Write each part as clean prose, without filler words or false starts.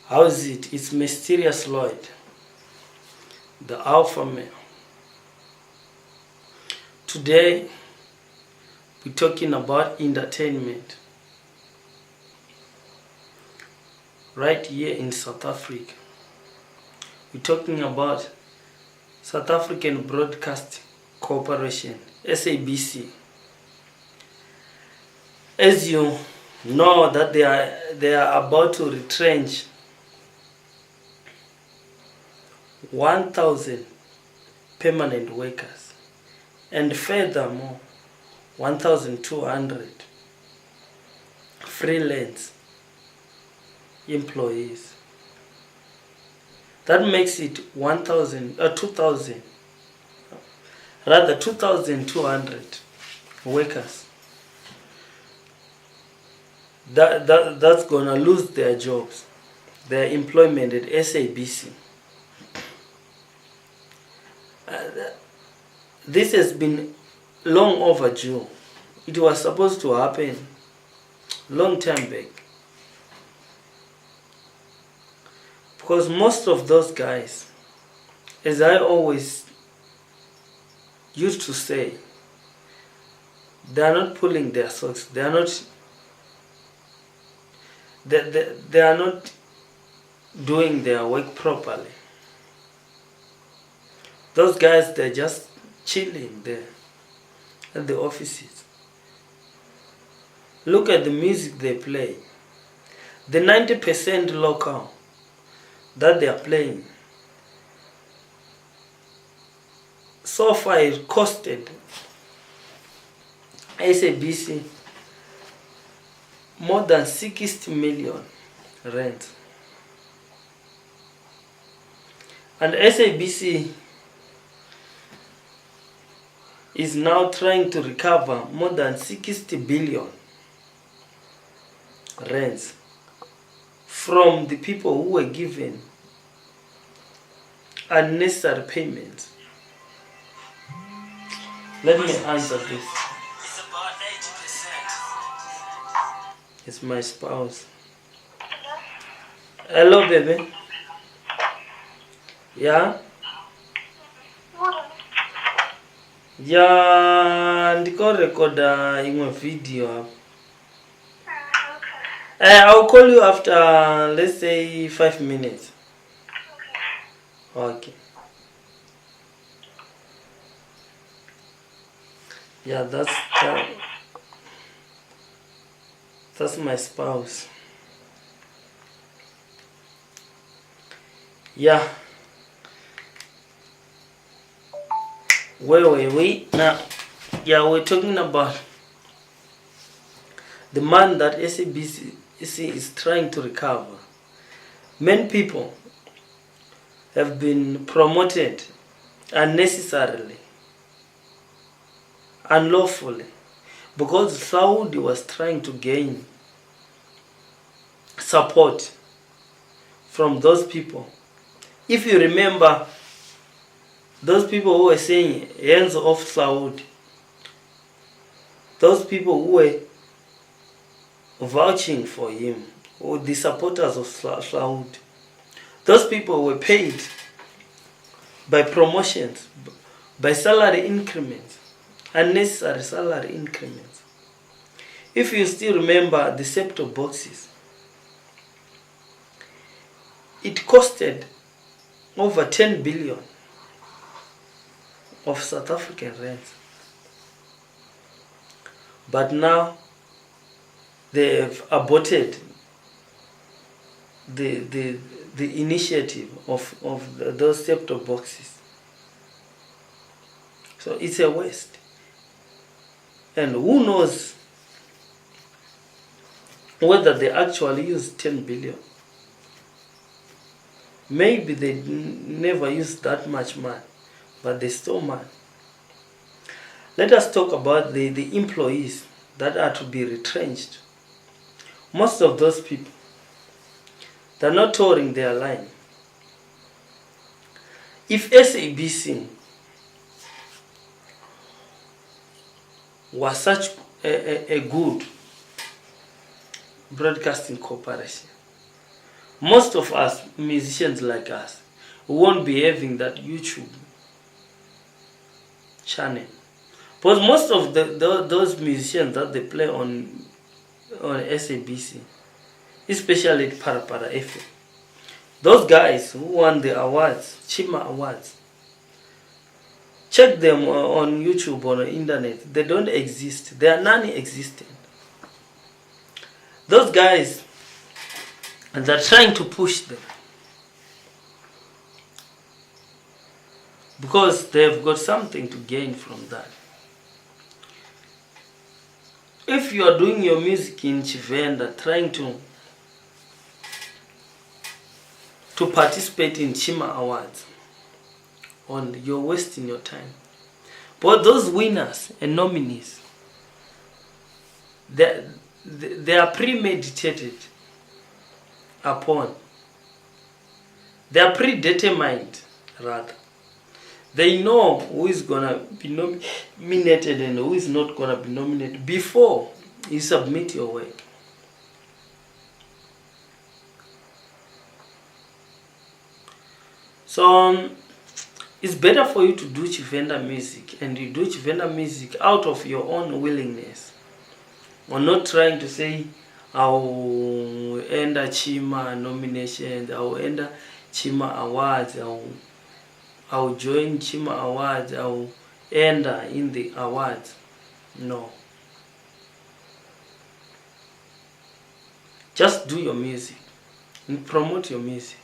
How is it? It's Mysterious Lloyd, the alpha male. Today, we're talking about entertainment. Right here in South Africa. We're talking about South African Broadcasting Corporation, SABC. As you know that they are about to retrench 1,000 permanent workers and furthermore 1,200 freelance employees. That makes it 2,200 workers that's gonna lose their jobs, their employment at SABC. This has been long overdue. It was supposed to happen long time back, because most of those guys, as I always used to say, they are not pulling their socks. They are not doing their work properly. Those guys, they're just chilling there at the offices. Look at the music they play. The 90% local that they are playing, so far it costed SABC more than 60 million rand. And SABC is now trying to recover more than 60 billion rands from the people who were given unnecessary payments. Let me answer this. It's about 80%. It's my spouse. Hello, baby. Yeah? Yeah, ndiko recorda imwe video hapo. I'll call you after, let's say, 5 minutes. Okay. Yeah, that's my spouse. Yeah. Where were we now? Yeah, we're talking about the man that SABC is trying to recover. Many people have been promoted unnecessarily, unlawfully, because Saudi was trying to gain support from those people. If you remember, those people who were saying hands off Saudi, those people who were vouching for him, or the supporters of Saudi, those people were paid by promotions, by salary increments, unnecessary salary increments. If you still remember the set-top boxes, it costed over 10 billion of South African rands. But now they have aborted the initiative of those set-top boxes. So it's a waste. And who knows whether they actually used 10 billion. Maybe they never used that much money, but they stole money. Let us talk about the employees that are to be retrenched. Most of those people, they're not touring their line. If SABC was such a good broadcasting corporation, Most of us musicians like us won't be having that YouTube channel. But most of those musicians that they play on SABC, especially at Parapara FM, those guys who won the awards, Chima Awards, check them on YouTube or on the internet. They don't exist. They are non-existent. Those guys, and they're trying to push them because they've got something to gain from that. If you are doing your music in Chivenda, trying to participate in Chima Awards, you're wasting your time. But those winners and nominees, they are premeditated upon. They are predetermined, rather. They know who is gonna be nominated and who is not gonna be nominated before you submit your work. So it's better for you to do Chivenda music, and you do Chivenda music out of your own willingness, or not trying to say I'll enter Chima nominations, I'll enter Chima Awards, I'll join Chima Awards, I'll enter in the awards. No. Just do your music and promote your music.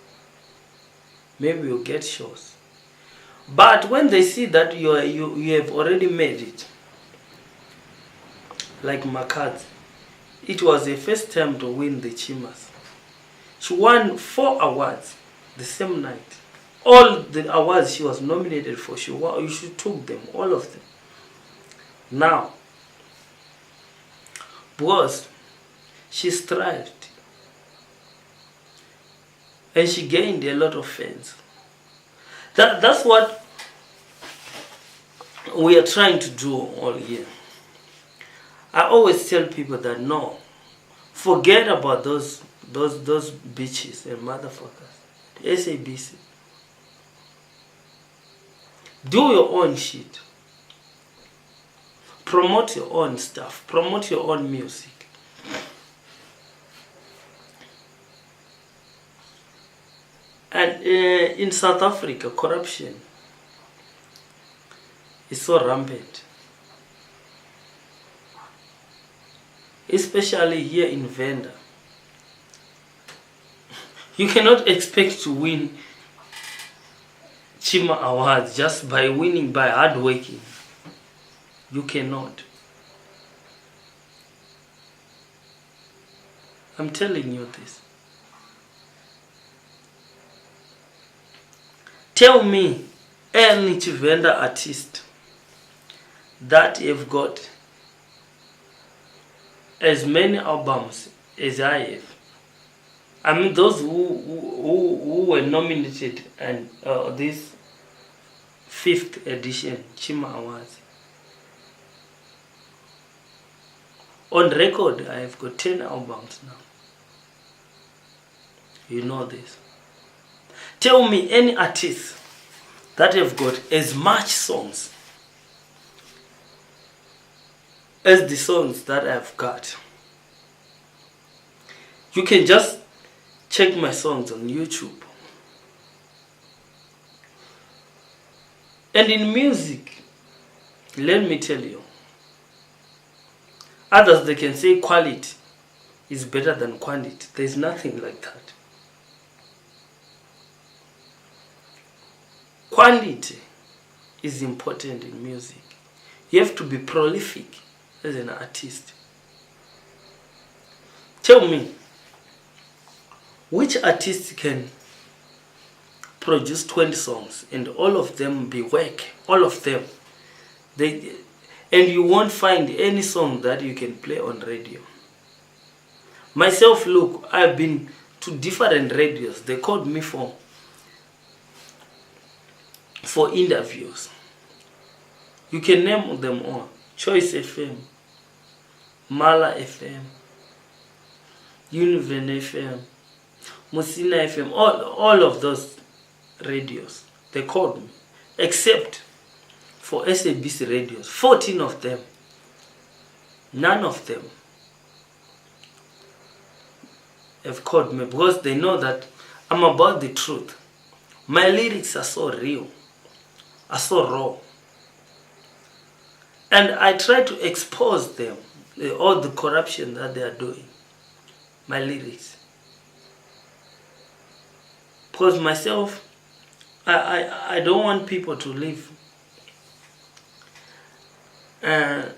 Maybe you'll get shows. But when they see that you have already made it, like Makadzi, it was the first time to win the Chimas. She won 4 awards the same night. All the awards she was nominated for, she took them, all of them. Now, because she strived and she gained a lot of fans. That's what we are trying to do all year. I always tell people that no, forget about those bitches and motherfuckers. The SABC. Do your own shit. Promote your own stuff. Promote your own music. And in South Africa, corruption is so rampant. Especially here in Venda. You cannot expect to win Chima Awards just by winning by hard working. You cannot. I'm telling you this. Tell me any Chivenda artist that have got as many albums as I have. I mean those who were nominated and this 5th edition Chima Awards. On record, I have got 10 albums now. You know this. Tell me any artist that have got as much songs as the songs that I've got. You can just check my songs on YouTube. And in music, let me tell you, others they can say quality is better than quantity. There's nothing like that. Quality is important in music. You have to be prolific as an artist. Tell me, which artist can produce 20 songs and all of them be work? All of them. And you won't find any song that you can play on radio. Myself, look, I've been to different radios. They called me for interviews. You can name them all. Choice FM, Mala FM, Univen FM, Musina FM, all of those radios, they called me, except for SABC radios, 14 of them. None of them have called me because they know that I'm about the truth. My lyrics are so real, are so raw. And I try to expose them, all the corruption that they are doing. My lyrics. Because myself, I don't want people to live I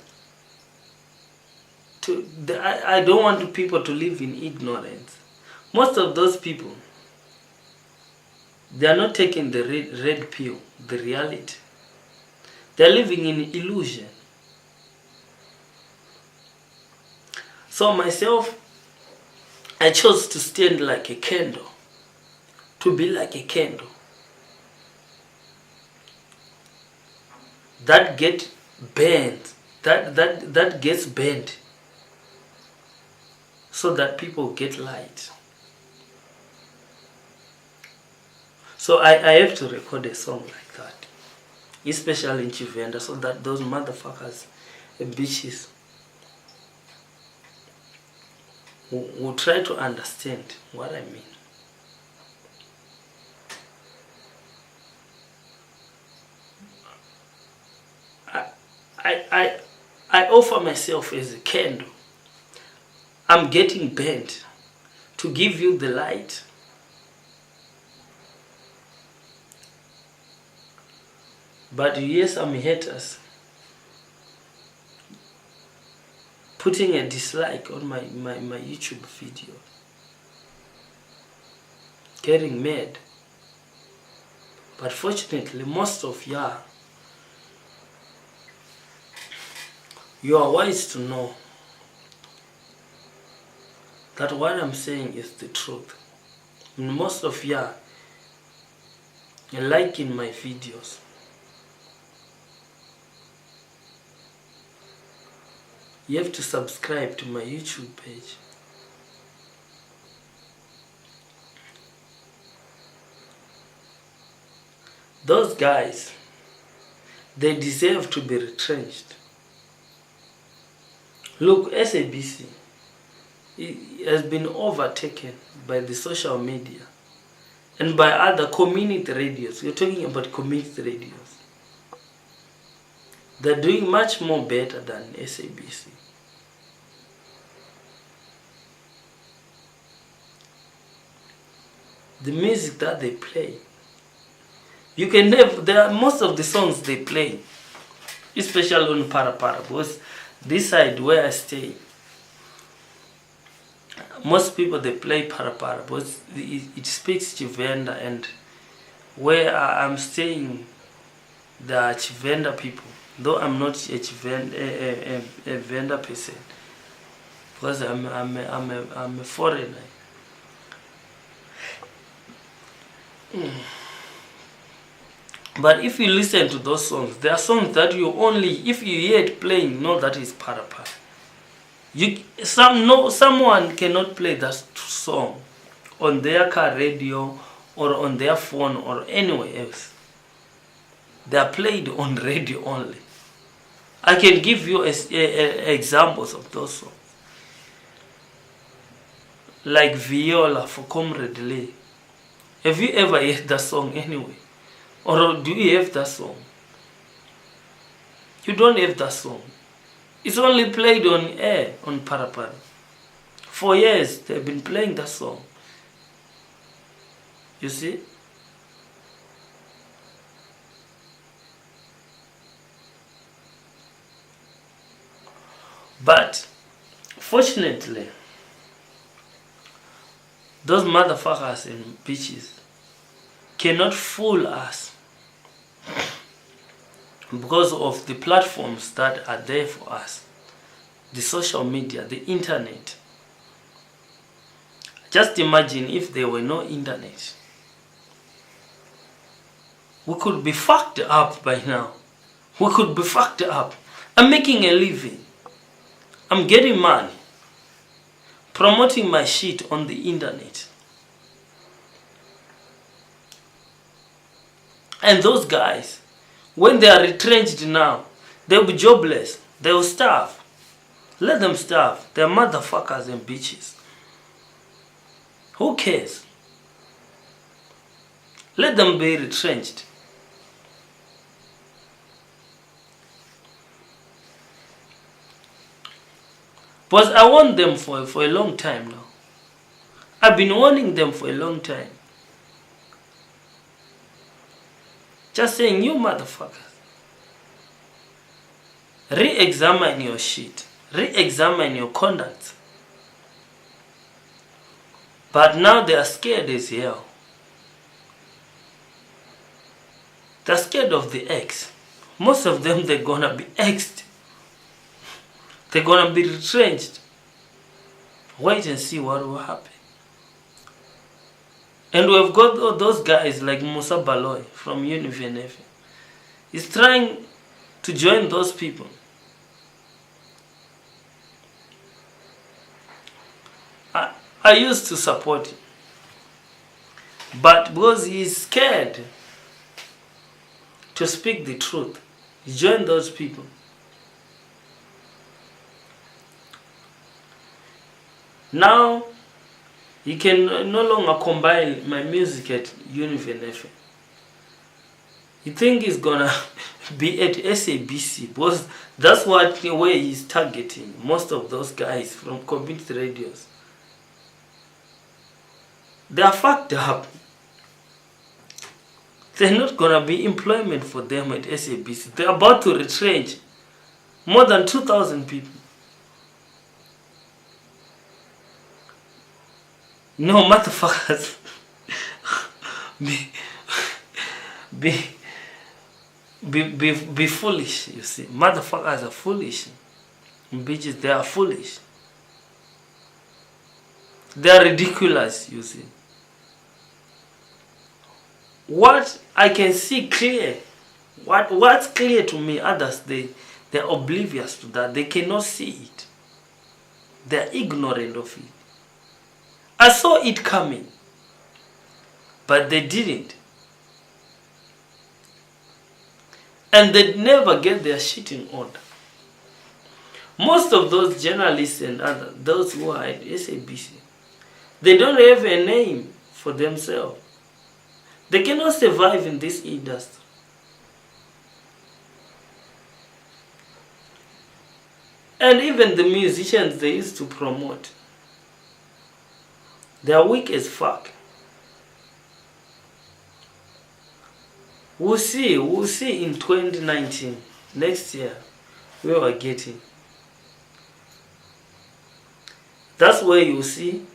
don't want people to live in ignorance. Most of those people, they are not taking the red pill, the reality. They are living in illusion. So myself, I chose to stand like a candle, to be like a candle that get bent, that gets bent, so that people get light. So I have to record a song like that, especially in Chivenda, so that those motherfuckers and bitches will try to understand what I mean. I offer myself as a candle. I'm getting bent to give you the light. But yes, I'm haters putting a dislike on my YouTube video, getting mad. But fortunately, most of you are wise to know that what I'm saying is the truth. And most of you are liking my videos. You have to subscribe to my YouTube page. Those guys, they deserve to be retrenched. Look, SABC has been overtaken by the social media and by other community radios. You're talking about community radios. They're doing much more better than SABC. The music that they play, you can never, there are most of the songs they play, especially on Para, because this side where I stay, most people they play Para because it speaks Chivenda, and where I'm staying, the Chivenda people, though I'm not a Venda person, because I'm a foreigner. But if you listen to those songs, there are songs that you only, if you hear it playing, know that is Para. Someone cannot play that song on their car radio or on their phone or anywhere else. They are played on radio only. I can give you examples of those songs. Like Viola for Comrade Lee. Have you ever heard that song anyway? Or do you have that song? You don't have that song. It's only played on air, on Para. For years, they've been playing that song. You see? But, fortunately, those motherfuckers and bitches cannot fool us because of the platforms that are there for us. The social media, the internet. Just imagine if there were no internet. We could be fucked up by now. We could be fucked up. I'm making a living. I'm getting money. Promoting my shit on the internet. And those guys, when they are retrenched now, they'll be jobless. They will starve. Let them starve. They're motherfuckers and bitches. Who cares? Let them be retrenched. But I warned them for a long time now. I've been warning them for a long time. Just saying, you motherfuckers, re-examine your shit. Re-examine your conduct. But now they are scared as hell. They're scared of the X. Most of them, they're gonna be X'd. They're gonna be retrenched. Wait and see what will happen. And we've got all those guys like Musa Baloy from UniVNF. He's trying to join those people. I used to support him. But because he's scared to speak the truth, he joined those people. Now, he can no longer combine my music at UniVNF. You think he's gonna be at SABC because that's what the way he's targeting most of those guys from community radios. They are fucked up. There's not gonna be employment for them at SABC. They're about to retrench more than 2,000 people. No, motherfuckers. Be foolish, you see. Motherfuckers are foolish. Bitches, they are foolish. They are ridiculous, you see. What I can see clear, what's clear to me, others, they're oblivious to that. They cannot see it. They're ignorant of it. I saw it coming, but they didn't. And they'd never get their shit in order. Most of those journalists and those who are at SABC, they don't have a name for themselves. They cannot survive in this industry. And even the musicians they used to promote, they are weak as fuck. We'll see in 2019, next year, where we're getting. That's where you'll see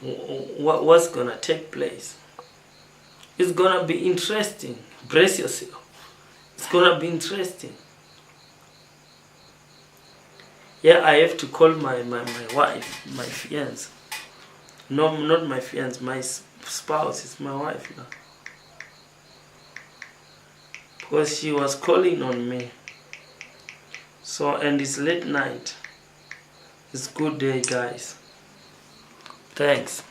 what's gonna take place. It's gonna be interesting. Brace yourself. It's gonna be interesting. Yeah, I have to call my wife, my fiance. No, not my fiance, my spouse. It's my wife now. Because she was calling on me. So, and it's late night. It's good day, guys. Thanks.